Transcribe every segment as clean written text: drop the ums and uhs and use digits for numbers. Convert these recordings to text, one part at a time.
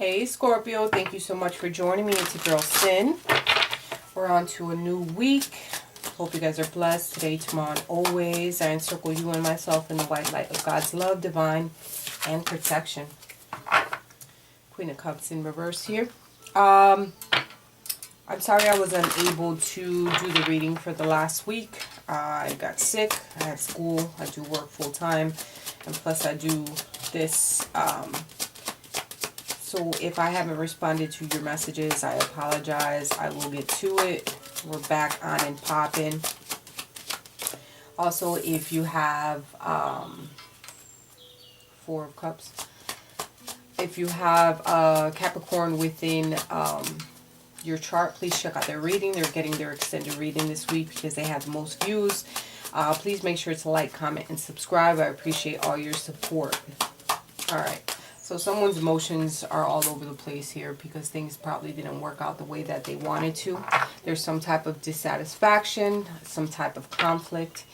Hey Scorpio, thank you so much for joining me. It's your girl Sin. We're on to a new week. Hope you guys are blessed today, tomorrow, and always. I encircle you and myself in the white light of God's love, divine, and protection. Queen of Cups in reverse here. I'm sorry I was unable to do the reading for the last week. I got sick. I had school. I do work full time. And plus I do this. So if I haven't responded to your messages, I apologize. I will get to it. We're back on and popping. Also, if you have Four of Cups, if you have Capricorn within your chart, please check out their reading. They're getting their extended reading this week because they have the most views. Please make sure to like, comment, and subscribe. I appreciate all your support. Alright, so someone's emotions are all over the place here because things probably didn't work out the way that they wanted to. There's some type of dissatisfaction, some type of conflict,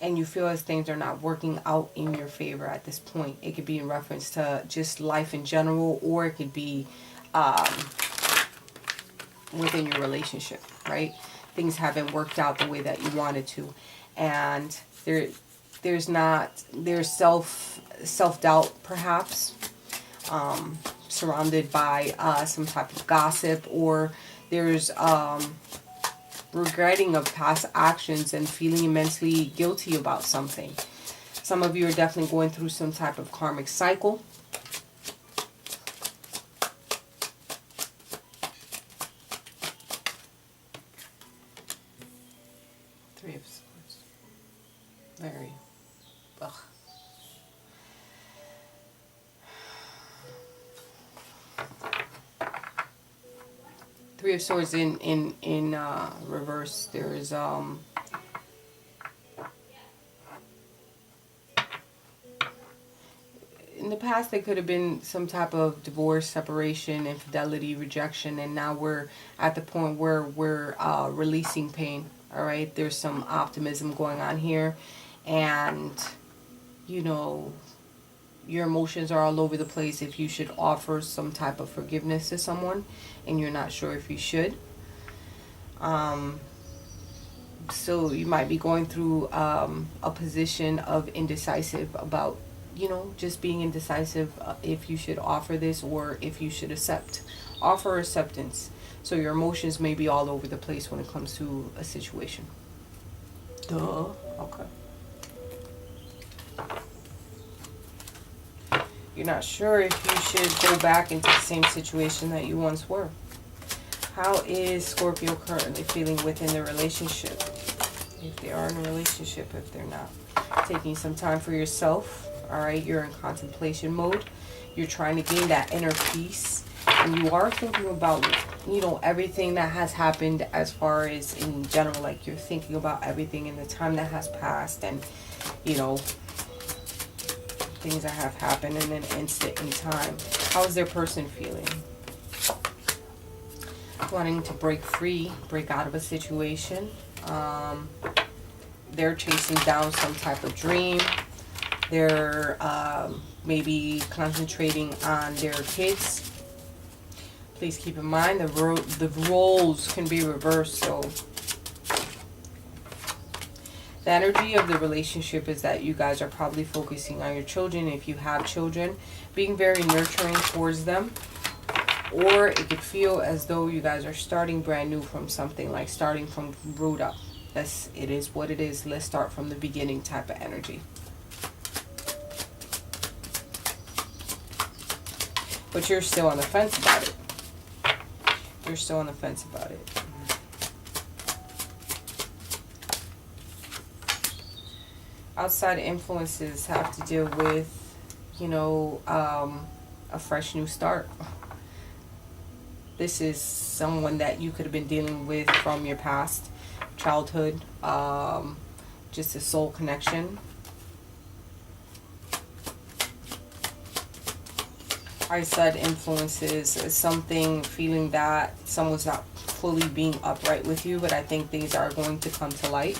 and you feel as things are not working out in your favor at this point. It could be in reference to just life in general, or it could be within your relationship, right? Things haven't worked out the way that you wanted to, and there's self-doubt perhaps, surrounded by some type of gossip, or there's regretting of past actions and feeling immensely guilty about something. Some of you are definitely going through some type of karmic cycle. Three of Swords. Very. Ugh. Three of Swords in reverse. There is in the past there could have been some type of divorce, separation, infidelity, rejection, and now we're at the point where we're releasing pain. All right, there's some optimism going on here, and you know, your emotions are all over the place if you should offer some type of forgiveness to someone and you're not sure if you should. So you might be going through a position of indecisive about, you know, just being indecisive if you should offer this or if you should accept. Offer acceptance. So your emotions may be all over the place when it comes to a situation. Duh. Okay. You're not sure if you should go back into the same situation that you once were. How is Scorpio currently feeling within the relationship? If they are in a relationship, if they're not. Taking some time for yourself. Alright, you're in contemplation mode. You're trying to gain that inner peace. And you are thinking about, you know, everything that has happened as far as in general. Like you're thinking about everything in the time that has passed and, you know, things that have happened in an instant in time. How is their person feeling? Wanting to break free, break out of a situation. They're chasing down some type of dream. They're maybe concentrating on their kids. Please keep in mind the roles can be reversed. So the energy of the relationship is that you guys are probably focusing on your children. If you have children, being very nurturing towards them. Or it could feel as though you guys are starting brand new from something, like starting from root up. It is what it is. Let's start from the beginning type of energy. But you're still on the fence about it. You're still on the fence about it. Outside influences have to deal with, you know, a fresh new start. This is someone that you could have been dealing with from your past, childhood, just a soul connection. Outside influences is something, feeling that someone's not fully being upright with you, but I think things are going to come to light.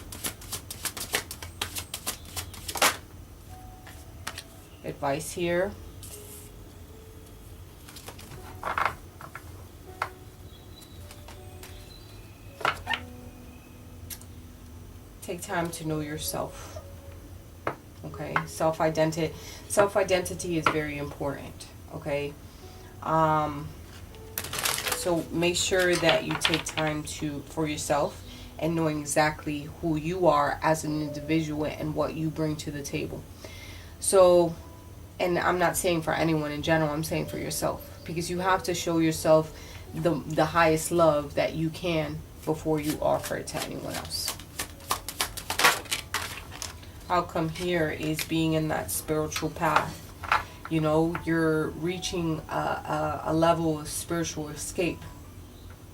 Advice here. Take time to know yourself. Okay, self-identity is very important. Okay, so make sure that you take time for yourself and knowing exactly who you are as an individual and what you bring to the table. So, and I'm not saying for anyone in general, I'm saying for yourself, because you have to show yourself the highest love that you can before you offer it to anyone else. Outcome here is being in that spiritual path. You know, you're reaching a level of spiritual escape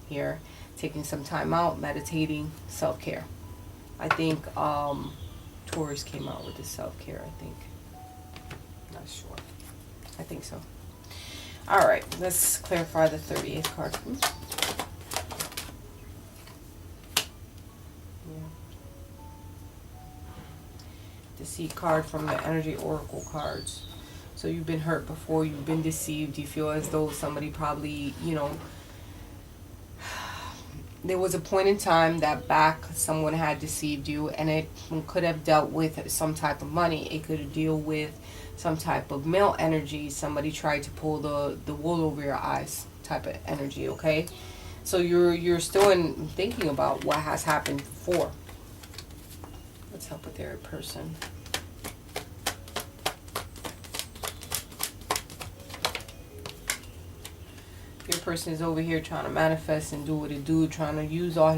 here. Taking some time out, meditating, self-care. I think Taurus came out with the self-care, I think. Not sure. I think so. Alright, let's clarify the 38th card. Deceit card from the Energy Oracle cards. So you've been hurt before, you've been deceived, you feel as though somebody probably, you know, there was a point in time that back someone had deceived you, and it could have dealt with some type of money. It could deal with some type of male energy. Somebody tried to pull the wool over your eyes type of energy, okay? So you're still thinking about what has happened before. Let's help with their person. Your person is over here trying to manifest and do what it do, trying to use all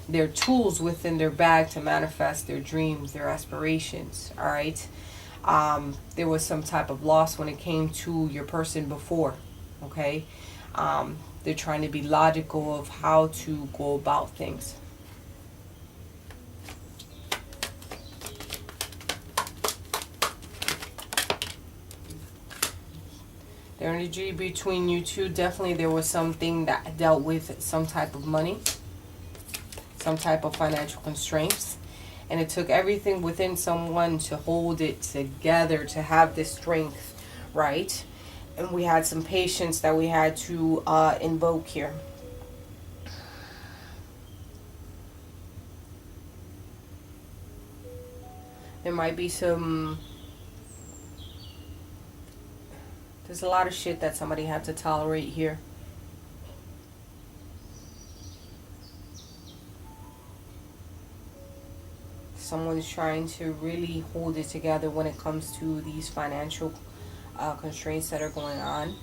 their tools within their bag to manifest their dreams, their aspirations. All right. There was some type of loss when it came to your person before. Okay. They're trying to be logical of how to go about things. The energy between you two, definitely there was something that dealt with some type of money, some type of financial constraints, and it took everything within someone to hold it together, to have this strength, right? And we had some patience that we had to invoke here. There might be some... There's a lot of shit that somebody had to tolerate here. Someone's trying to really hold it together when it comes to these financial constraints that are going on.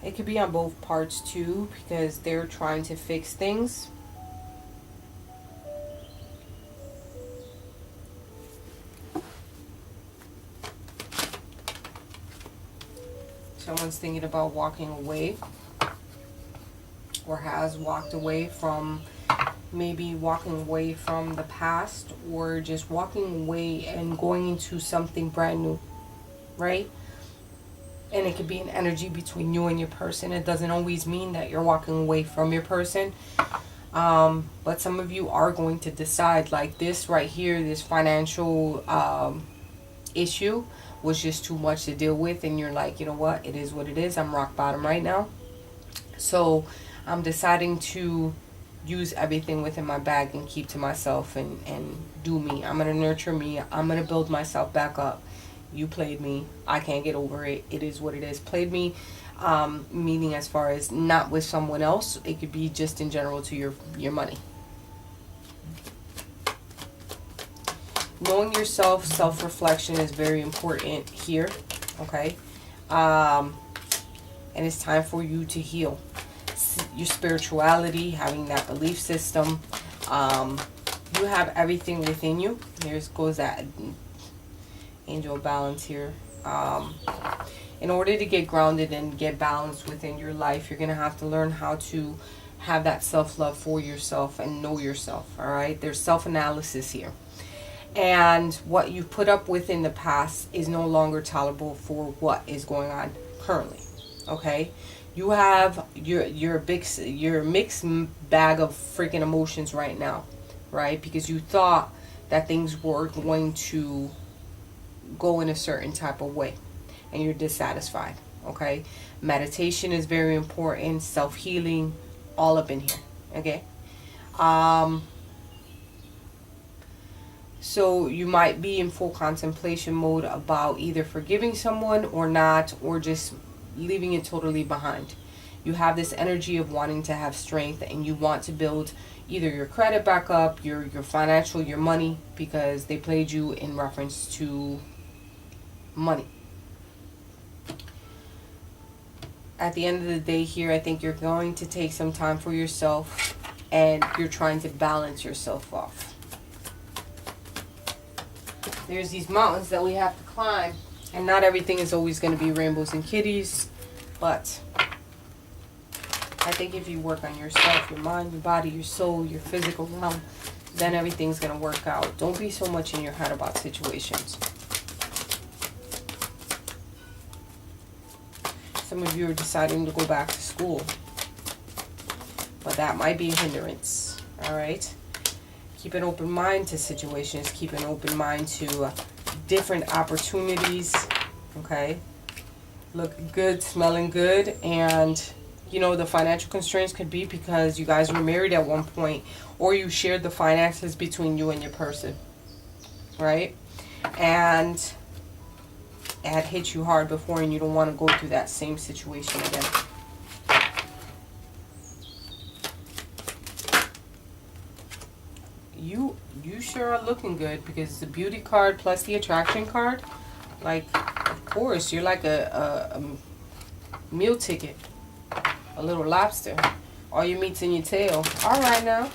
It could be on both parts too, because they're trying to fix things. Someone's thinking about walking away, or has walked away from, maybe walking away from the past, or just walking away and going into something brand new, right? And it could be an energy between you and your person. It doesn't always mean that you're walking away from your person. But some of you are going to decide, like this right here, this financial issue was just too much to deal with, and you're like, you know what, it is what it is. I'm rock bottom right now, so I'm deciding to use everything within my bag and keep to myself and do me. I'm gonna nurture me. I'm gonna build myself back up. You played me, I can't get over it. It is what it is. Played me, meaning as far as not with someone else, it could be just in general to your money. Knowing yourself, self-reflection is very important here, okay? And it's time for you to heal. Your spirituality, having that belief system. You have everything within you. Here goes that angel balance here. In order to get grounded and get balanced within your life, you're going to have to learn how to have that self-love for yourself and know yourself, all right? There's self-analysis here. And what you've put up with in the past is no longer tolerable for what is going on currently. Okay, you have your mixed bag of freaking emotions right now, right? Because you thought that things were going to go in a certain type of way, and you're dissatisfied. Okay, meditation is very important. Self-healing, all up in here. Okay. So you might be in full contemplation mode about either forgiving someone or not, or just leaving it totally behind. You have this energy of wanting to have strength, and you want to build either your credit back up, your financial, your money, because they played you in reference to money. At the end of the day here, I think you're going to take some time for yourself, and you're trying to balance yourself off. There's these mountains that we have to climb, and not everything is always going to be rainbows and kitties, but I think if you work on yourself, your mind, your body, your soul, your physical realm, then everything's going to work out. Don't be so much in your head about situations. Some of you are deciding to go back to school, but that might be a hindrance. All right? Keep an open mind to situations. Keep an open mind to different opportunities. Okay? Looking good, smelling good, and you know, the financial constraints could be because you guys were married at one point, or you shared the finances between you and your person, right? And it had hit you hard before, and you don't want to go through that same situation again. You sure are looking good, because the beauty card plus the attraction card, like, of course, you're like a meal ticket. A little lobster. All your meat's in your tail. All right now.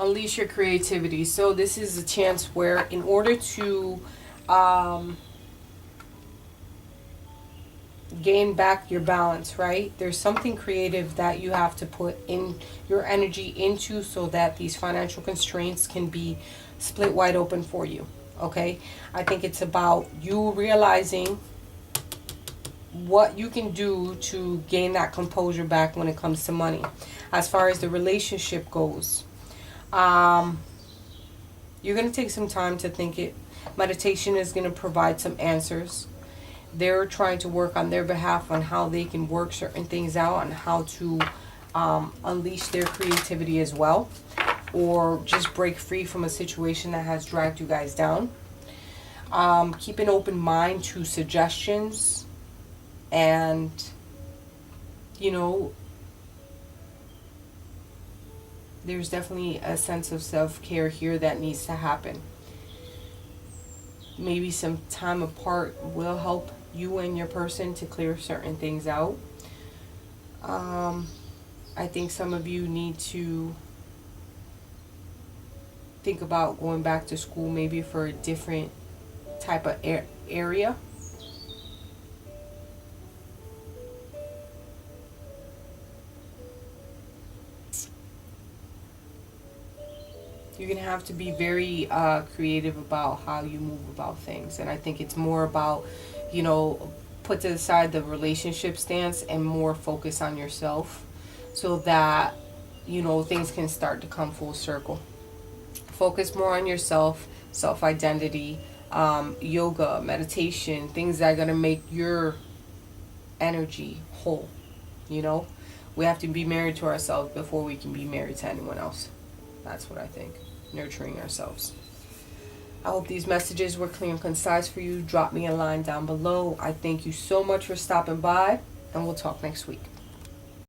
Unleash your creativity. So this is a chance where, in order to gain back your balance, right? There's something creative that you have to put in your energy into, so that these financial constraints can be split wide open for you. Okay? I think it's about you realizing what you can do to gain that composure back when it comes to money. As far as the relationship goes, you're going to take some time to think it. Meditation is going to provide some answers. They're trying to work on their behalf on how they can work certain things out, and how to unleash their creativity as well, or just break free from a situation that has dragged you guys down. Keep an open mind to suggestions, and you know, there's definitely a sense of self-care here that needs to happen. Maybe some time apart will help you and your person to clear certain things out. I think some of you need to think about going back to school, maybe for a different type of area. You're going to have to be very creative about how you move about things. And I think it's more about, you know, put to the side the relationship stance and more focus on yourself, so that, you know, things can start to come full circle. Focus more on yourself, self-identity, yoga, meditation, things that are going to make your energy whole. You know, we have to be married to ourselves before we can be married to anyone else. That's what I think. Nurturing ourselves. I hope these messages were clear and concise for you. Drop me a line down below. I thank you so much for stopping by, and we'll talk next week.